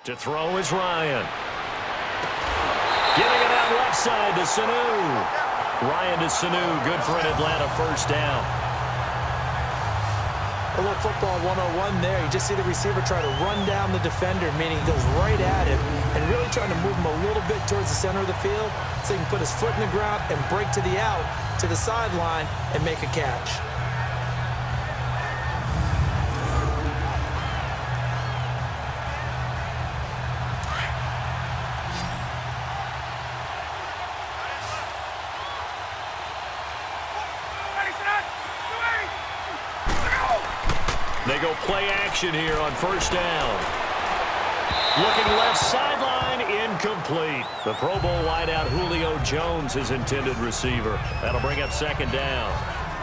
To throw is Ryan. Giving it out left side to Sanu. Ryan to Sanu, good for an Atlanta first down. A little football 101 there. You just see the receiver try to run down the defender, meaning he goes right at him and really trying to move him a little bit towards the center of the field so he can put his foot in the ground and break to the out, to the sideline, and make a catch. They go play action here on first down. Looking left sideline, incomplete. The Pro Bowl wideout Julio Jones, his intended receiver. That'll bring up second down.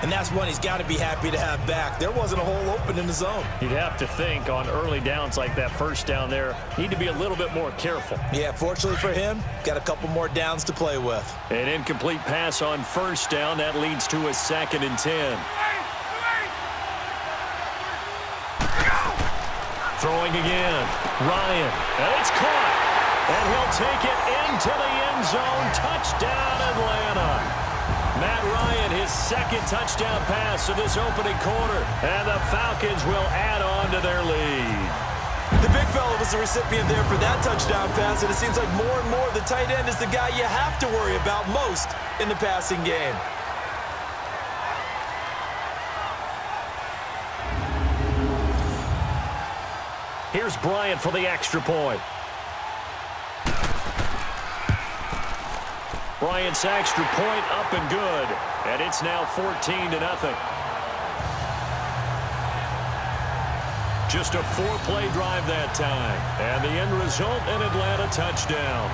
And that's one he's got to be happy to have back. There wasn't a hole open in the zone. You'd have to think on early downs like that first down there, need to be a little bit more careful. Yeah, fortunately for him, got a couple more downs to play with. An incomplete pass on first down. That leads to a 2nd and 10. Throwing again. Ryan. And it's caught. And he'll take it into the end zone. Touchdown, Atlanta. Matt Ryan, his 2nd touchdown pass of this opening quarter. And the Falcons will add on to their lead. The big fella was the recipient there for that touchdown pass, and it seems like more and more the tight end is the guy you have to worry about most in the passing game. Here's Bryant for the extra point. Bryant's extra point up and good. And it's now 14-0. Just a 4-play drive that time. And the end result, an Atlanta touchdown.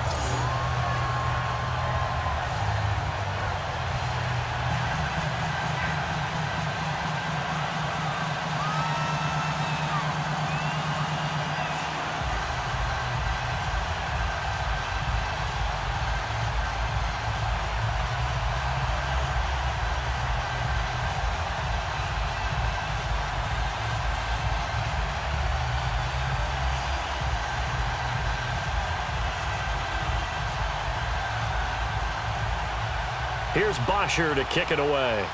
Here's Bosher to kick it away.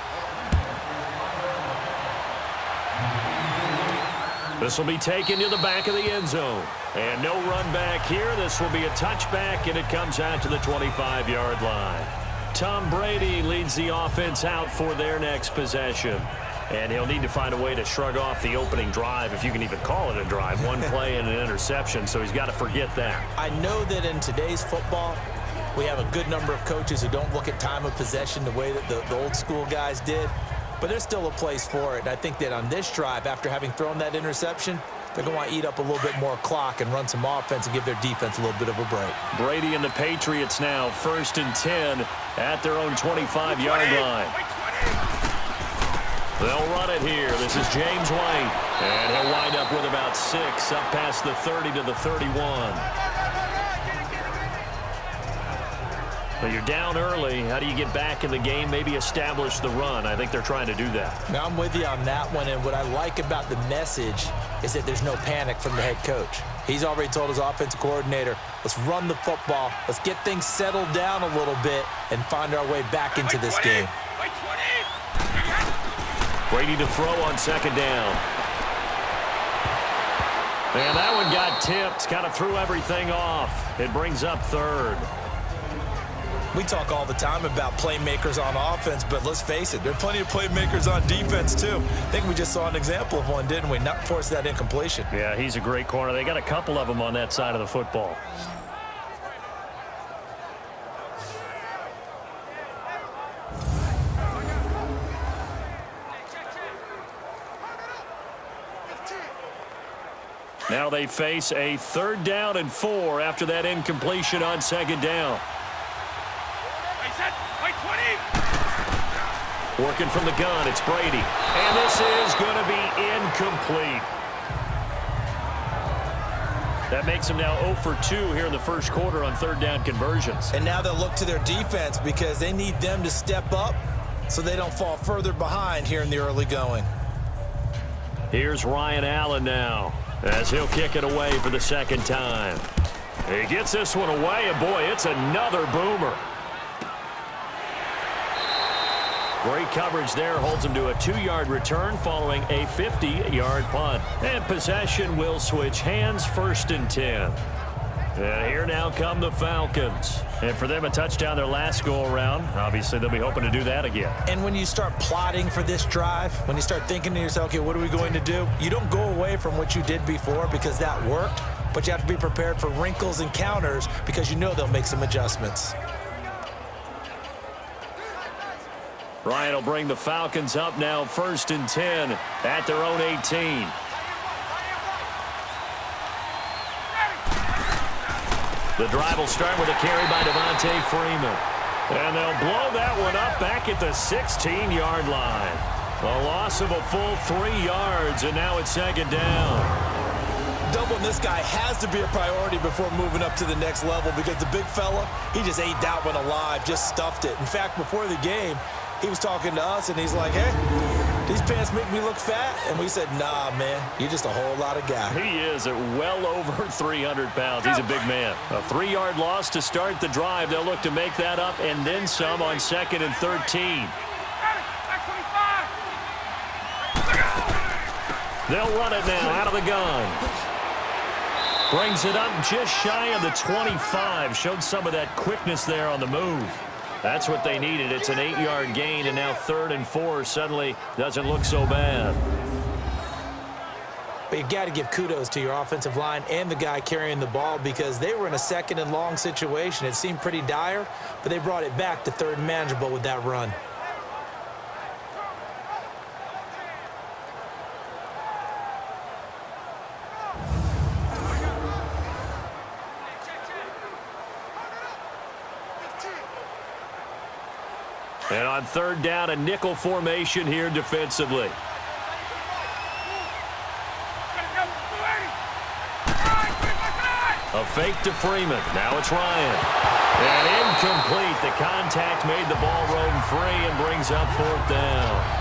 This will be taken to the back of the end zone. And no run back here. This will be a touchback, and it comes out to the 25-yard line. Tom Brady leads the offense out for their next possession. And he'll need to find a way to shrug off the opening drive, if you can even call it a drive. One play and an interception, so he's got to forget that. I know that in today's football, we have a good number of coaches who don't look at time of possession the way that the old school guys did, but there's still a place for it. And I think that on this drive, after having thrown that interception, they're going to want to eat up a little bit more clock and run some offense and give their defense a little bit of a break. Brady and the Patriots now 1st and 10 at their own 25-yard line. They'll run it here. This is James White. And he'll wind up with about 6 up past the 30 to the 31. But you're down early. How do you get back in the game, maybe establish the run? I think they're trying to do that. Now, I'm with you on that one, and what I like about the message is that there's no panic from the head coach. He's already told his offensive coordinator, let's run the football, let's get things settled down a little bit and find our way back into this game. Brady to throw on 2nd down. And that one got tipped, kind of threw everything off. It brings up 3rd. We talk all the time about playmakers on offense, but let's face it, there are plenty of playmakers on defense, too. I think we just saw an example of one, didn't we? Not force that incompletion. Yeah, he's a great corner. They got a couple of them on that side of the football. Now they face a 3rd down and 4 after that incompletion on 2nd down. Working from the gun, it's Brady. And this is going to be incomplete. That makes them now 0 for 2 here in the first quarter on 3rd down conversions. And now they'll look to their defense because they need them to step up so they don't fall further behind here in the early going. Here's Ryan Allen now. as he'll kick it away for the second time. He gets this one away, and boy, it's another boomer. Great coverage there, holds him to a 2-yard return following a 50-yard punt. And possession will switch hands, 1st and 10. And here now come the Falcons. And for them, a touchdown their last go-around. Obviously, they'll be hoping to do that again. And when you start plotting for this drive, when you start thinking to yourself, okay, what are we going to do? You don't go away from what you did before because that worked, but you have to be prepared for wrinkles and counters because you know they'll make some adjustments. Ryan will bring the Falcons up now, 1st and 10 at their own 18. The drive will start with a carry by Devontae Freeman. And they'll blow that one up back at the 16-yard line. A loss of a full 3 yards, and now it's 2nd down. Doubling this guy has to be a priority before moving up to the next level because the big fella, he just ate that one alive, just stuffed it. In fact, before the game, he was talking to us, and he's like, hey, these pants make me look fat. And we said, nah, man, you're just a whole lot of guy. He is at well over 300 pounds. He's a big man. A 3-yard loss to start the drive. They'll look to make that up and then some on 2nd and 13. They'll run it now out of the gun. Brings it up just shy of the 25. Showed some of that quickness there on the move. That's what they needed. It's an 8-yard gain, and now 3rd and 4 suddenly doesn't look so bad. But you've got to give kudos to your offensive line and the guy carrying the ball because they were in a 2nd and long situation. It seemed pretty dire, but they brought it back to 3rd and manageable with that run. And on 3rd down, a nickel formation here defensively. A fake to Freeman. Now it's Ryan. And incomplete. The contact made the ball roam free and brings up 4th down.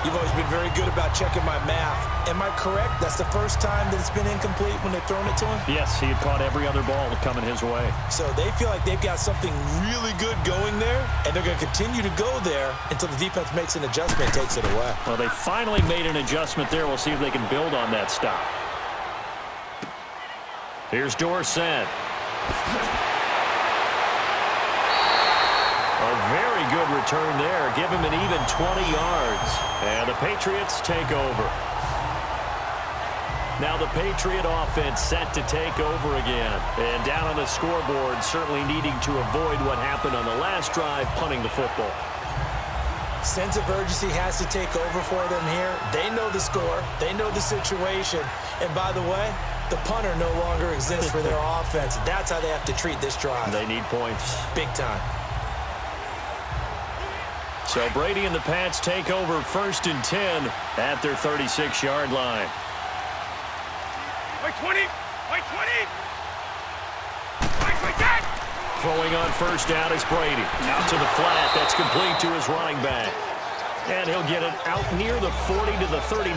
You've always been very good about checking my math. Am I correct? That's the first time that it's been incomplete when they've thrown it to him? Yes, he had caught every other ball coming his way. So they feel like they've got something really good going there, and they're going to continue to go there until the defense makes an adjustment and takes it away. Well, they finally made an adjustment there. We'll see if they can build on that stop. Here's Dorsett. A very good return there. Give him an even 20 yards. And the Patriots take over. Now the Patriot offense set to take over again. And down on the scoreboard, certainly needing to avoid what happened on the last drive, punting the football. Sense of urgency has to take over for them here. They know the score. They know the situation. And by the way, the punter no longer exists for their offense. That's how they have to treat this drive. They need points. Big time. So Brady and the Pats take over 1st and 10 at their 36-yard line. Wait 20! Wait 20! Wait 10! Throwing on 1st down is Brady. Out to the flat. That's complete to his running back. And he'll get it out near the 40 to the 39.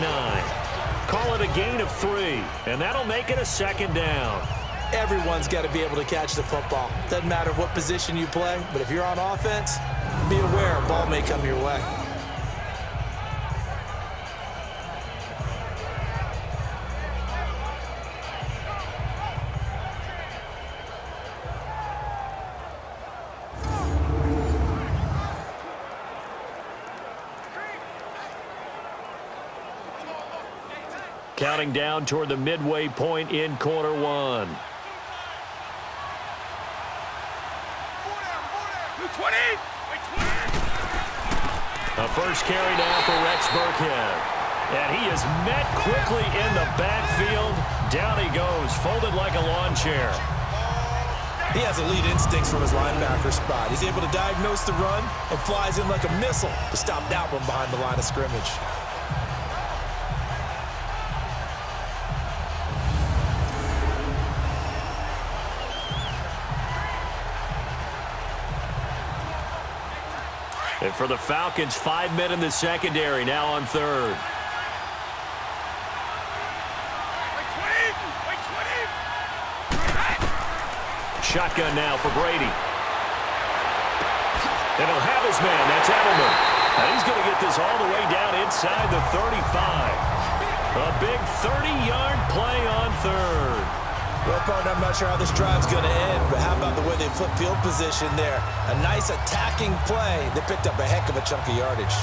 Call it a gain of 3. And that'll make it a 2nd down. Everyone's got to be able to catch the football. Doesn't matter what position you play, but if you're on offense, be aware a ball may come your way. Counting down toward the midway point in quarter 1. 20! A first carry now for Rex Burkhead. And he is met quickly in the backfield. Down he goes, folded like a lawn chair. He has elite instincts from his linebacker spot. He's able to diagnose the run and flies in like a missile to stop that one behind the line of scrimmage. And for the Falcons, 5 men in the secondary, now on 3rd. Shotgun now for Brady. And he'll have his man. That's Edelman. And he's going to get this all the way down inside the 35. A big 30-yard play on third. Well, partner, I'm not sure how this drive's going to end, but how about the way they flip field position there? A nice attacking play. They picked up a heck of a chunk of yardage.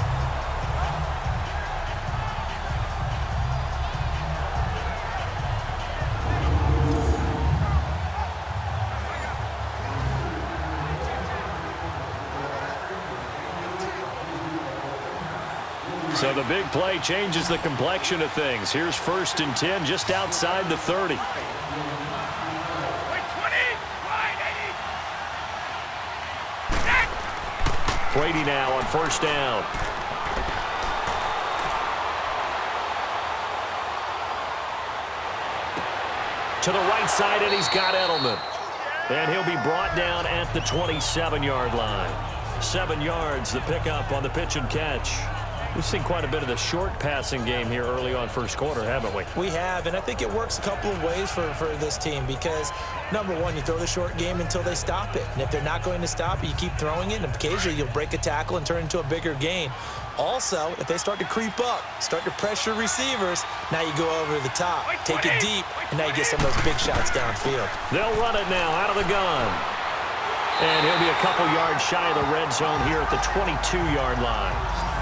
So the big play changes the complexion of things. Here's 1st and 10 just outside the 30. Wait, 20. Wide 80. Brady now on 1st down. To the right side, and he's got Edelman. And he'll be brought down at the 27-yard line. 7 yards, the pickup on the pitch and catch. We've seen quite a bit of the short passing game here early on first quarter, haven't we? We have, and I think it works a couple of ways for this team because, number one, you throw the short game until they stop it. And if they're not going to stop it, you keep throwing it, and occasionally you'll break a tackle and turn it into a bigger gain. Also, if they start to creep up, start to pressure receivers, now you go over the top, take it deep, and now you get some of those big shots downfield. They'll run it now out of the gun. And he'll be a couple yards shy of the red zone here at the 22-yard line.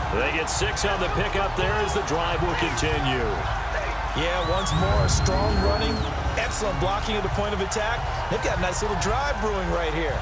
They get 6 on the pickup there as the drive will continue. Yeah, once more, strong running, excellent blocking at the point of attack. They've got a nice little drive brewing right here.